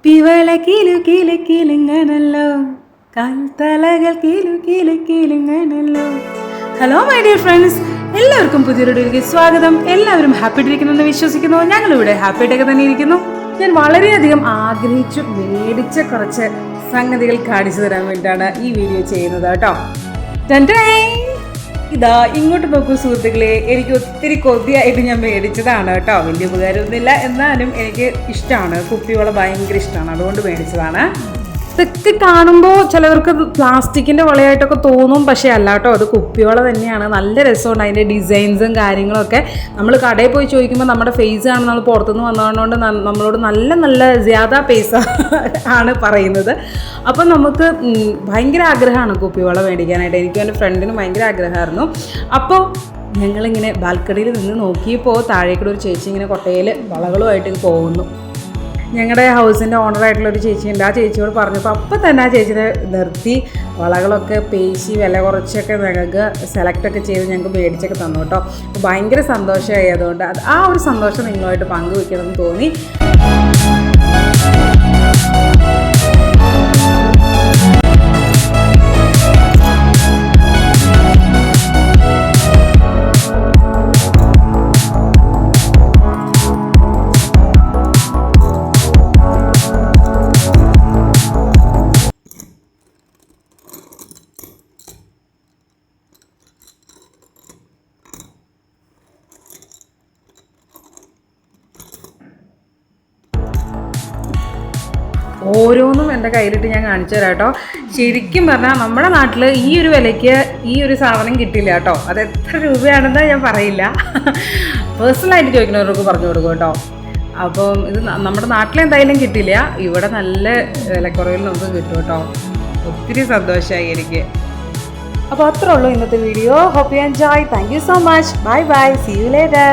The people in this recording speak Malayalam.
Kuppivala കിലുകിലുകിലുങ്ങനല്ലോ കാൽത്തലകൾ കിലുകിലുകിലുങ്ങനല്ലോ. Hello my dear friends, എല്ലാവർക്കും പുതിയൊരു വീഡിയോയിലേക്ക് സ്വാഗതം. എല്ലാവരും ഹാപ്പി ആയിട്ടിരിക്കുന്നെന്ന് വിശ്വസിക്കുന്നു. ഞങ്ങളിവിടെ ഹാപ്പി ആയിട്ടൊക്കെ തന്നെ ഇരിക്കുന്നു. ഞാൻ വളരെയധികം ആഗ്രഹിച്ചു മേടിച്ച കുറച്ച് സംഗതികൾ കാണിച്ചു തരാൻ വേണ്ടിയിട്ടാണ് ഈ വീഡിയോ ചെയ്യുന്നത് കേട്ടോ. ഇതാ ഇങ്ങോട്ട് നോക്കൂ സുഹൃത്തുക്കളെ, എനിക്ക് ഒത്തിരി കൊതിയായിട്ട് ഞാൻ മേടിച്ചതാണ് കേട്ടോ. വലിയ ഉപകാരമൊന്നുമില്ല, എന്നാലും എനിക്ക് ഇഷ്ടമാണ്. കുപ്പിവള ഭയങ്കര ഇഷ്ടമാണ്, അതുകൊണ്ട് മേടിച്ചതാണ്. ഇതൊക്കെ കാണുമ്പോൾ ചിലവർക്ക് പ്ലാസ്റ്റിക്കിൻ്റെ വളയായിട്ടൊക്കെ തോന്നും, പക്ഷേ അല്ല കേട്ടോ, അത് കുപ്പിവള തന്നെയാണ്. നല്ല രസമുണ്ട് അതിൻ്റെ ഡിസൈൻസും കാര്യങ്ങളൊക്കെ. നമ്മൾ കടയിൽ പോയി ചോദിക്കുമ്പോൾ നമ്മുടെ ഫേസ് ആണ് നമ്മൾ പുറത്തുനിന്ന് വന്നതുകൊണ്ട് നമ്മളോട് നല്ല നല്ല ജ്യാദാ പൈസ ആണ് പറയുന്നത്. അപ്പം നമുക്ക് ഭയങ്കര ആഗ്രഹമാണ് കുപ്പിവള മേടിക്കാനായിട്ട്. എനിക്കും എൻ്റെ ഫ്രണ്ടിനും ഭയങ്കര ആഗ്രഹമായിരുന്നു. അപ്പോൾ ഞങ്ങളിങ്ങനെ ബാൽക്കണിയിൽ നിന്ന് നോക്കിയപ്പോൾ താഴേക്കൂടെ ഒരു ചേച്ചി ഇങ്ങനെ കൊട്ടയിൽ വളകളുമായിട്ട് പോകുന്നു. ഞങ്ങളുടെ ഹൗസിൻ്റെ ഓണറായിട്ടുള്ളൊരു ചേച്ചിയുണ്ട്. ആ ചേച്ചിയോട് പറഞ്ഞപ്പോൾ അപ്പം തന്നെ ആ ചേച്ചിനെ നിർത്തി വളകളൊക്കെ പേശി വില കുറച്ചൊക്കെ ഞങ്ങൾക്ക് സെലക്റ്റൊക്കെ ചെയ്ത് ഞങ്ങൾക്ക് മേടിച്ചൊക്കെ തന്നു കേട്ടോ. അപ്പോൾ ഭയങ്കര സന്തോഷമായി. അതുകൊണ്ട് ആ ഒരു സന്തോഷം നിങ്ങളുമായിട്ട് പങ്കുവെക്കണമെന്ന് തോന്നി. ഓരോന്നും എൻ്റെ കയ്യിലിട്ട് ഞാൻ കാണിച്ചു തരാം കേട്ടോ. ശരിക്കും പറഞ്ഞാൽ നമ്മുടെ നാട്ടിൽ ഈ ഒരു വിലയ്ക്ക് ഈ ഒരു സാധനം കിട്ടില്ല കേട്ടോ. അത് എത്ര രൂപയാണെന്ന് ഞാൻ പറയില്ല, പേഴ്സണലായിട്ട് ചോദിക്കുന്നവർക്ക് പറഞ്ഞു കൊടുക്കും കേട്ടോ. അപ്പം ഇത് നമ്മുടെ നാട്ടിലെന്തായാലും കിട്ടില്ല, ഇവിടെ നല്ല വിലക്കുറവിൽ നമുക്ക് കിട്ടും കേട്ടോ. ഒത്തിരി സന്തോഷമായി എനിക്ക്. അപ്പോൾ അത്രേ ഉള്ളൂ ഇന്നത്തെ video. Hope you enjoy. Thank you so much. Bye bye. See you later.